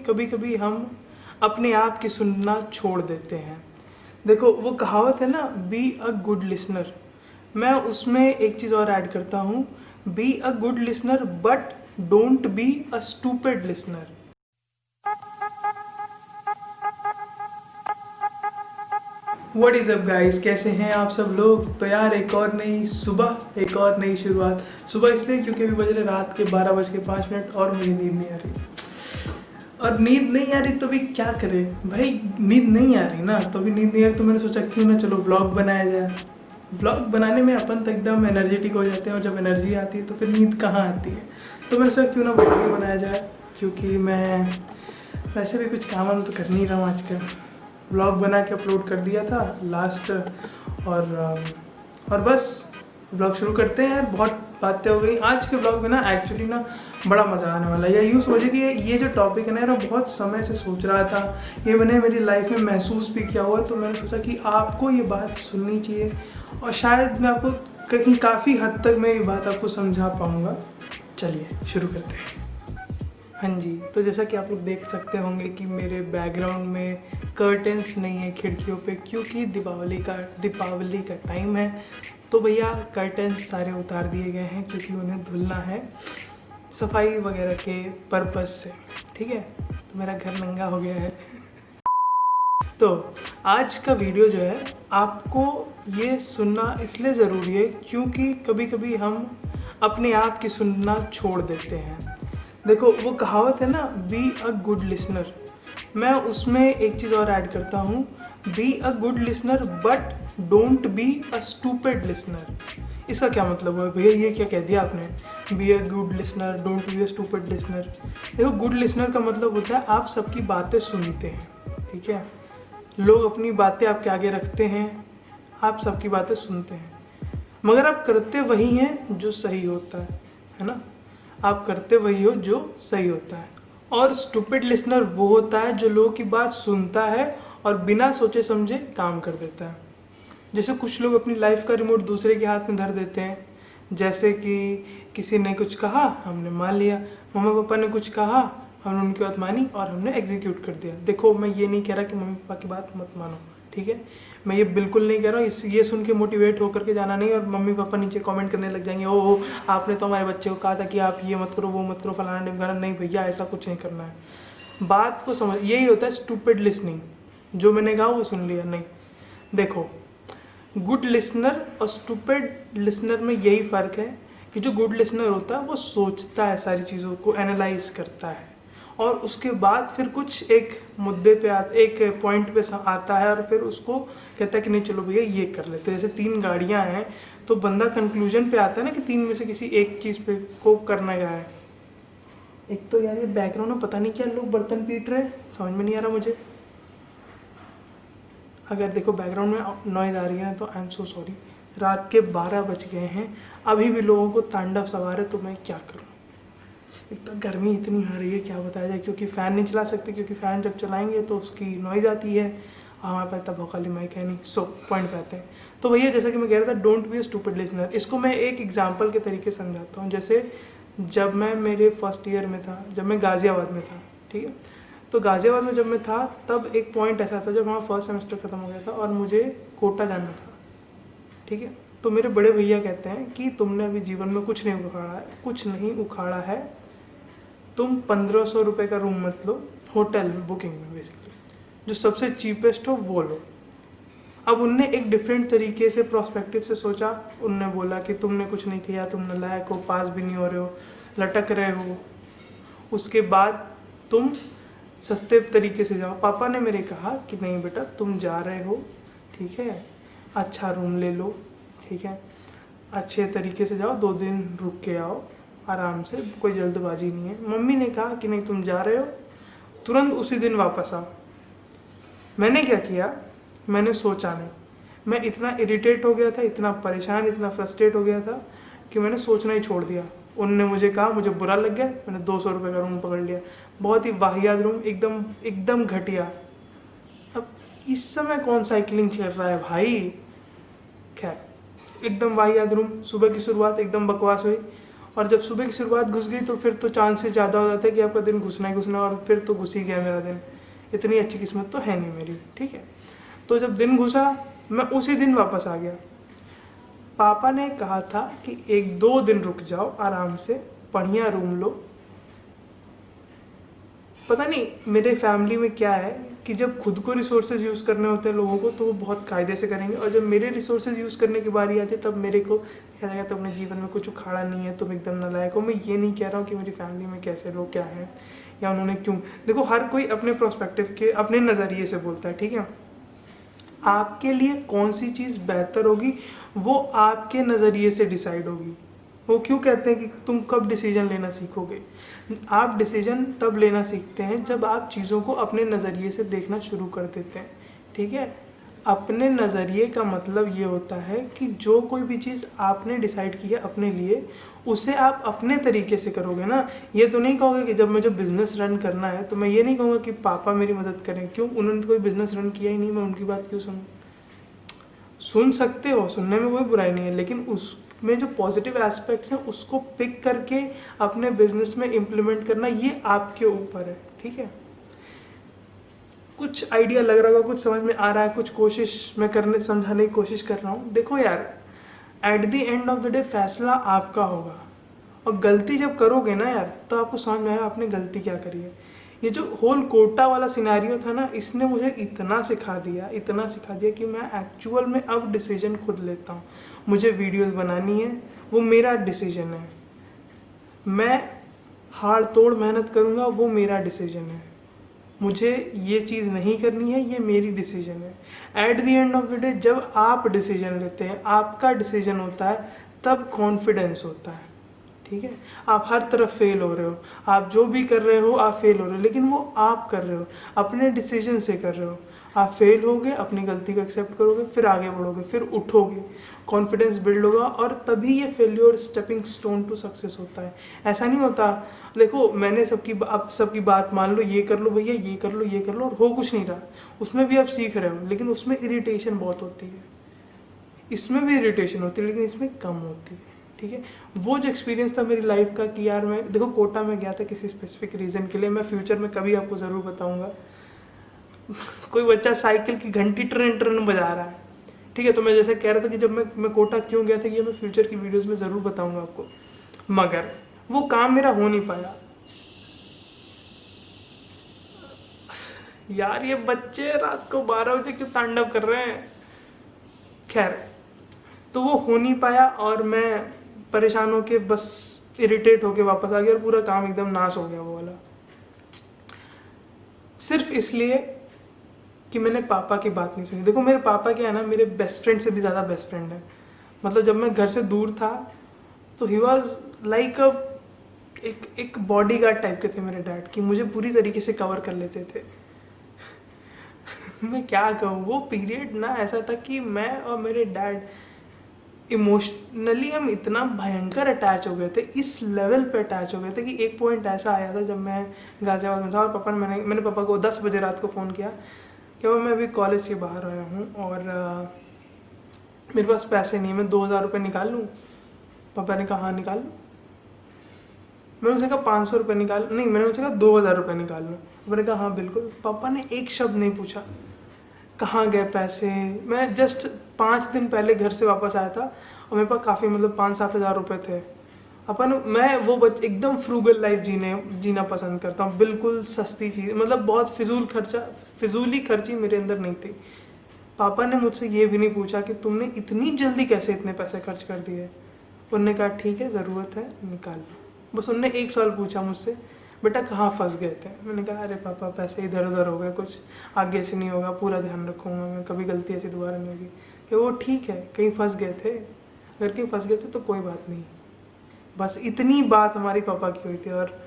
कभी कभी हम अपने आप की सुनना छोड़ देते हैं। देखो वो कहावत है ना, बी अ गुड लिसनर। मैं उसमें एक चीज़ और ऐड करता हूँ, be a good listener but don't be a stupid listener. What is up guys, कैसे हैं आप सब लोग। तो यार एक और नई सुबह, एक और नई शुरुआत। सुबह इसलिए क्योंकि अभी बज रहे रात के 12:05 और मुझे नींद नहीं आ रही। और नींद नहीं आ रही तो भी क्या करें भाई, नींद नहीं आ रही ना, तो भी नींद नहीं आ रही तो मैंने सोचा क्यों ना चलो व्लॉग बनाया जाए। व्लॉग बनाने में अपन तो एकदम एनर्जेटिक हो जाते हैं और जब एनर्जी आती है तो फिर नींद कहाँ आती है। तो मैंने सोचा क्यों ना व्लॉग बनाया जाए, क्योंकि मैं वैसे भी कुछ काम तो कर नहीं रहा हूँ आजकल। व्लॉग बना के अपलोड कर दिया था लास्ट, और बस व्लॉग शुरू करते हैं यार। बहुत बातें हो गई आज के व्लॉग में ना, एक्चुअली ना बड़ा मज़ा आने वाला है। या यूँ समझिए कि ये जो टॉपिक है ना यार, बहुत समय से सोच रहा था, ये मैंने मेरी लाइफ में महसूस भी किया हुआ, तो मैंने सोचा कि आपको ये बात सुननी चाहिए और शायद मैं आपको कहीं काफ़ी हद तक मैं ये बात आपको समझा पाऊँगा। चलिए शुरू करते हैं। हाँ जी, तो जैसा कि आप लोग देख सकते होंगे कि मेरे बैकग्राउंड में कर्टेंस नहीं है खिड़कियों पे, क्योंकि दीपावली का टाइम है। तो भैया कर्टेंस सारे उतार दिए गए हैं क्योंकि उन्हें धुलना है सफाई वगैरह के पर्पज़ से। ठीक है, तो मेरा घर नंगा हो गया है। तो आज का वीडियो जो है आपको ये सुनना इसलिए ज़रूरी है क्योंकि कभी कभी हम अपने आप की सुनना छोड़ देते हैं। देखो वो कहावत है ना, बी अ गुड लिसनर। मैं उसमें एक चीज़ और ऐड करता हूँ, be a good listener but don't be a stupid listener. इसका क्या मतलब है भैया, ये क्या कह दिया आपने, be a good listener don't be a stupid listener. देखो गुड लिसनर का मतलब होता है आप सबकी बातें सुनते हैं। ठीक है, लोग अपनी बातें आपके आगे रखते हैं, आप सबकी बातें सुनते हैं, मगर आप करते वही हैं जो सही होता है ना। आप करते वही हो जो सही होता है। और स्टूपिड लिसनर वो होता है जो लोगों की बात सुनता है और बिना सोचे समझे काम कर देता है। जैसे कुछ लोग अपनी लाइफ का रिमोट दूसरे के हाथ में धर देते हैं। जैसे कि किसी ने कुछ कहा, हमने मान लिया, मम्मा पापा ने कुछ कहा, हमने उनकी बात मानी और हमने एग्जीक्यूट कर दिया। देखो मैं ये नहीं कह रहा कि मम्मी पापा की बात मत मानो, ठीक है, मैं ये बिल्कुल नहीं कह रहा हूँ। ये सुन के मोटिवेट होकर के जाना नहीं और मम्मी पापा नीचे कमेंट करने लग जाएंगे, ओहो आपने तो हमारे बच्चे को कहा था कि आप ये मत करो वो मत करो फलाना ढिमकाना। नहीं भैया, ऐसा कुछ नहीं करना है। बात को समझ, यही होता है स्टूपिड लिसनिंग। जो मैंने कहा वो सुन लिया नहीं। देखो गुड लिसनर और स्टूपिड लिसनर में यही फ़र्क है कि जो गुड लिसनर होता है वो सोचता है, सारी चीज़ों को एनालाइज करता है और उसके बाद फिर कुछ एक मुद्दे पे एक पॉइंट पे आता है और फिर उसको कहता है कि नहीं चलो भैया ये कर लेते हैं। जैसे 3 गाड़ियां हैं तो बंदा कंक्लूजन पे आता है ना कि 3 में से किसी एक चीज़ पे को करना क्या है। एक तो यार ये बैकग्राउंड में पता नहीं क्या लोग बर्तन पीट रहे हैं, समझ में नहीं आ रहा मुझे। अगर देखो बैकग्राउंड में नॉइज़ आ रही है ना तो आई एम सो सॉरी। रात के 12 बज गए हैं, अभी भी लोगों को तांडव सवार है, तो मैं क्या करूं। एक तो गर्मी इतनी आ रही है क्या बताया जाए, क्योंकि फ़ैन नहीं चला सकते, क्योंकि फ़ैन जब चलाएंगे तो उसकी नॉइज़ आती है, हमारे पास इतना भौकाली माइक है नहीं। सो पॉइंट पे आते हैं। तो भैया जैसा कि मैं कह रहा था, don't be a stupid listener. इसको मैं एक एग्जांपल के तरीके से समझाता हूँ। जैसे जब मैं मेरे फर्स्ट ईयर में था, जब मैं गाज़ियाबाद में था, ठीक है, तो गाज़ियाबाद में जब मैं था तब एक पॉइंट ऐसा था जब हमारा फर्स्ट सेमेस्टर ख़त्म हो गया था और मुझे कोटा जाना था। ठीक है, तो मेरे बड़े भैया कहते हैं कि तुमने अभी जीवन में कुछ नहीं उखाड़ा है, कुछ नहीं उखाड़ा है, तुम 1500 रुपये का रूम मत लो, होटल बुकिंग में बेसिकली जो सबसे चीपेस्ट हो वो लो। अब उनने एक डिफरेंट तरीके से प्रोस्पेक्टिव से सोचा। उनने बोला कि तुमने कुछ नहीं किया, तुम नालायक हो, पास भी नहीं हो रहे हो, लटक रहे हो, उसके बाद तुम सस्ते तरीके से जाओ। पापा ने मेरे कहा कि नहीं बेटा तुम जा रहे हो, ठीक है, अच्छा रूम ले लो, ठीक है, अच्छे तरीके से जाओ, 2 दिन रुक के आओ आराम से, कोई जल्दबाजी नहीं है। मम्मी ने कहा कि नहीं तुम जा रहे हो, तुरंत उसी दिन वापस आओ। मैंने क्या किया, मैंने सोचा नहीं, मैं इतना इरिटेट हो गया था, इतना परेशान, इतना फ्रस्ट्रेट हो गया था कि मैंने सोचना ही छोड़ दिया। उनने मुझे कहा, मुझे बुरा लग गया, मैंने 200 रुपये का रूम पकड़ लिया। बहुत ही वाहियात रूम, एकदम एकदम घटिया। अब इस समय कौन साइकिलिंग चल रहा है भाई, खैर एकदम वाहियात रूम। सुबह की शुरुआत एकदम बकवास हुई और जब सुबह की शुरुआत घुस गई तो फिर तो चांसेस ज़्यादा हो जाते हैं कि आपका दिन घुसना ही घुसना, और फिर तो घुस ही गया मेरा दिन। इतनी अच्छी किस्मत तो है नहीं मेरी, ठीक है। तो जब दिन घुसा मैं उसी दिन वापस आ गया। पापा ने कहा था कि 1-2 दिन रुक जाओ, आराम से बढ़िया रूम लो। पता नहीं मेरे फैमिली में क्या है कि जब खुद को रिसोर्सेज यूज़ करने होते हैं लोगों को तो वो बहुत कायदे से करेंगे, और जब मेरे रिसोर्सेज यूज़ करने की बारी आती है तब मेरे को देखा जाएगा तो अपने जीवन में कुछ उखाड़ा नहीं है, तुम एकदम नालायक हो। मैं ये नहीं कह रहा हूँ कि मेरी फैमिली में कैसे लोग क्या हैं या उन्होंने क्यों, देखो हर कोई अपने प्रोस्पेक्टिव के अपने नज़रिए से बोलता है, ठीक है। आपके लिए कौन सी चीज़ बेहतर होगी वो आपके नज़रिए से डिसाइड होगी। वो क्यों कहते हैं कि तुम कब डिसीजन लेना सीखोगे? आप डिसीजन तब लेना सीखते हैं जब आप चीज़ों को अपने नज़रिए से देखना शुरू कर देते हैं, ठीक है। अपने नज़रिए का मतलब ये होता है कि जो कोई भी चीज़ आपने डिसाइड की है अपने लिए, उसे आप अपने तरीके से करोगे ना। ये तो नहीं कहोगे कि जब मुझे बिज़नेस रन करना है तो मैं ये नहीं कहूँगा कि पापा मेरी मदद करें, क्यों, उन्होंने तो कोई बिज़नेस रन किया ही नहीं, मैं उनकी बात क्यों सुनूँ। सुन सकते हो, सुनने में कोई बुराई नहीं है, लेकिन उसमें जो पॉजिटिव एस्पेक्ट्स हैं उसको पिक करके अपने बिजनेस में इम्प्लीमेंट करना ये आपके ऊपर है, ठीक है। कुछ आइडिया लग रहा होगा, कुछ समझ में आ रहा है, कुछ कोशिश मैं करने समझाने की कोशिश कर रहा हूँ। देखो यार, at the end of the day फैसला आपका होगा, और गलती जब करोगे ना यार तो आपको समझ में आएगा आपने गलती क्या करी है। ये जो होल कोटा वाला सिनेरियो था ना, इसने मुझे इतना सिखा दिया कि मैं एक्चुअल में अब डिसीजन खुद लेता हूँ। मुझे वीडियोस बनानी है, वो मेरा डिसीजन है। मैं हाड़ तोड़ मेहनत करूँगा, वो मेरा डिसीजन है। मुझे ये चीज़ नहीं करनी है, ये मेरी डिसीजन है। At the end of the day जब आप डिसीजन लेते हैं, आपका डिसीजन होता है, तब कॉन्फिडेंस होता है, ठीक है। आप हर तरफ फेल हो रहे हो, आप जो भी कर रहे हो आप फेल हो रहे हो, लेकिन वो आप कर रहे हो, अपने डिसीजन से कर रहे हो। आप फेल होगे, अपनी गलती को एक्सेप्ट करोगे, फिर आगे बढ़ोगे, फिर उठोगे, कॉन्फिडेंस बिल्ड होगा, और तभी ये failure stepping stone to success होता है। ऐसा नहीं होता, देखो मैंने आप सबकी बात मान लो, ये कर लो भैया, ये कर लो, ये कर लो, और हो कुछ नहीं रहा, उसमें भी आप सीख रहे हो, लेकिन उसमें इरिटेशन बहुत होती है। इसमें भी इरिटेशन होती है, लेकिन इसमें कम होती है, ठीक है। वो जो एक्सपीरियंस था मेरी लाइफ का कि यार मैं देखो कोटा में गया था किसी स्पेसिफिक रीज़न के लिए, मैं फ्यूचर में कभी आपको ज़रूर बताऊंगा। कोई बच्चा साइकिल की घंटी ट्रेन ट्रेन बजा रहा है, ठीक है। तो मैं जैसे कह रहा था कि जब मैं कोटा क्यों गया था, ये मैं फ्यूचर की वीडियोस में ज़रूर बताऊंगा आपको, मगर वो काम मेरा हो नहीं पाया। यार ये बच्चे रात को 12 बजे क्यों तांडव कर रहे हैं। खैर, तो वो हो नहीं पाया और मैं परेशान होके बस इरिटेट होके वापस आ गया, और पूरा काम एकदम नाश हो गया वो वाला, सिर्फ इसलिए कि मैंने पापा की बात नहीं सुनी। देखो मेरे पापा क्या है ना, मेरे बेस्ट फ्रेंड से भी ज़्यादा बेस्ट फ्रेंड है। मतलब जब मैं घर से दूर था तो ही वॉज लाइक एक बॉडी गार्ड टाइप के थे मेरे डैड, कि मुझे पूरी तरीके से कवर कर लेते थे। मैं क्या कहूँ, वो पीरियड ना ऐसा था कि मैं और मेरे डैड इमोशनली हम इतना भयंकर अटैच हो गए थे, इस लेवल पे अटैच हो गए थे कि एक पॉइंट ऐसा आया था जब मैं गाजियाबाद में था, और पापा ने मैंने पापा को 10 बजे रात को फ़ोन किया कि वो मैं अभी कॉलेज के बाहर आया हूँ और मेरे पास पैसे नहीं, मैं 2000 रुपये निकाल लूँ। पापा ने कहा हाँ निकाल लो। मैंने उनसे कहा 500 रुपये निकाल, नहीं मैंने उनसे कहा 2000 रुपये निकाल लो। पापा ने कहा हाँ बिल्कुल। पापा ने एक शब्द नहीं पूछा, कहाँ गए पैसे। मैं जस्ट 5 दिन पहले घर से वापस आया था और मेरे पास काफ़ी मतलब 5-7 हज़ार रुपये थे। मैं वो एकदम फ्रूगल लाइफ जीना पसंद करता हूँ, बिल्कुल सस्ती चीज़, मतलब बहुत फिजूली खर्ची मेरे अंदर नहीं थी। पापा ने मुझसे ये भी नहीं पूछा कि तुमने इतनी जल्दी कैसे इतने पैसे खर्च कर दिए। उन्होंने कहा ठीक है ज़रूरत है निकाल लो। बस उनने एक सवाल पूछा मुझसे, बेटा कहाँ फंस गए थे। मैंने कहा अरे पापा पैसे इधर उधर हो गए, कुछ आगे से नहीं होगा, पूरा ध्यान रखूँगा मैं, कभी गलती ऐसी दोबारा नहीं होगी। कि वो ठीक है कहीं फंस गए थे, अगर कहीं फंस गए थे तो कोई बात नहीं। बस इतनी बात हमारी पापा की हुई थी, और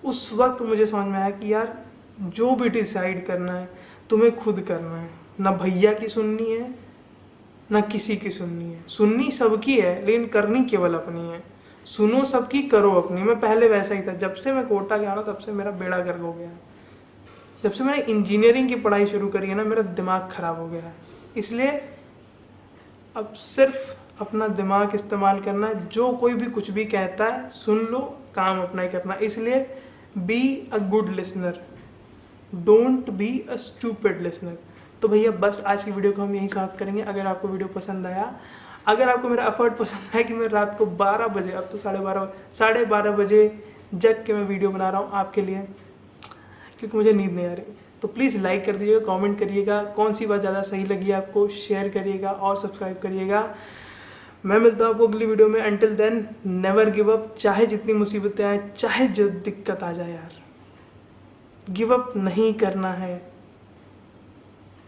उस वक्त मुझे समझ में आया कि यार जो भी डिसाइड करना है तुम्हें खुद करना है, ना भैया की सुननी है ना किसी की सुननी है। सुननी सबकी है लेकिन करनी केवल अपनी है। सुनो सबकी करो अपनी। मैं पहले वैसा ही था, जब से मैं कोटा गया ना तब से मेरा बेड़ा गर्क हो गया है। जब से मैंने इंजीनियरिंग की पढ़ाई शुरू करी है ना, मेरा दिमाग ख़राब हो गया है। इसलिए अब सिर्फ अपना दिमाग इस्तेमाल करना, जो कोई भी कुछ भी कहता है सुन लो, काम अपना ही करना। इसलिए be a good listener, don't be a stupid listener. तो भैया बस आज की वीडियो को हम यहीं समाप्त करेंगे। अगर आपको वीडियो पसंद आया, अगर आपको मेरा एफर्ट पसंद आया कि मैं रात को 12 बजे, अब तो 12:30 बजे जग के मैं वीडियो बना रहा हूँ आपके लिए, क्योंकि मुझे नींद नहीं आ रही, तो प्लीज़ लाइक कर दीजिएगा, कमेंट करिएगा कौन सी बात ज़्यादा सही लगी आपको, शेयर करिएगा और सब्सक्राइब करिएगा। मैं मिलता हूँ आपको अगली वीडियो में। Until then never give up, चाहे जितनी मुसीबतें आए, चाहे जो दिक्कत आ जाए यार, गिव अप नहीं करना है,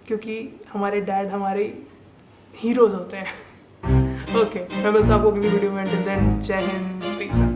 क्योंकि हमारे डैड हमारे हीरोज़ होते हैं। ओके, मैं मिलता हूँ आपको अगली वीडियो में। अंटिल देन जय हिंद, पीस।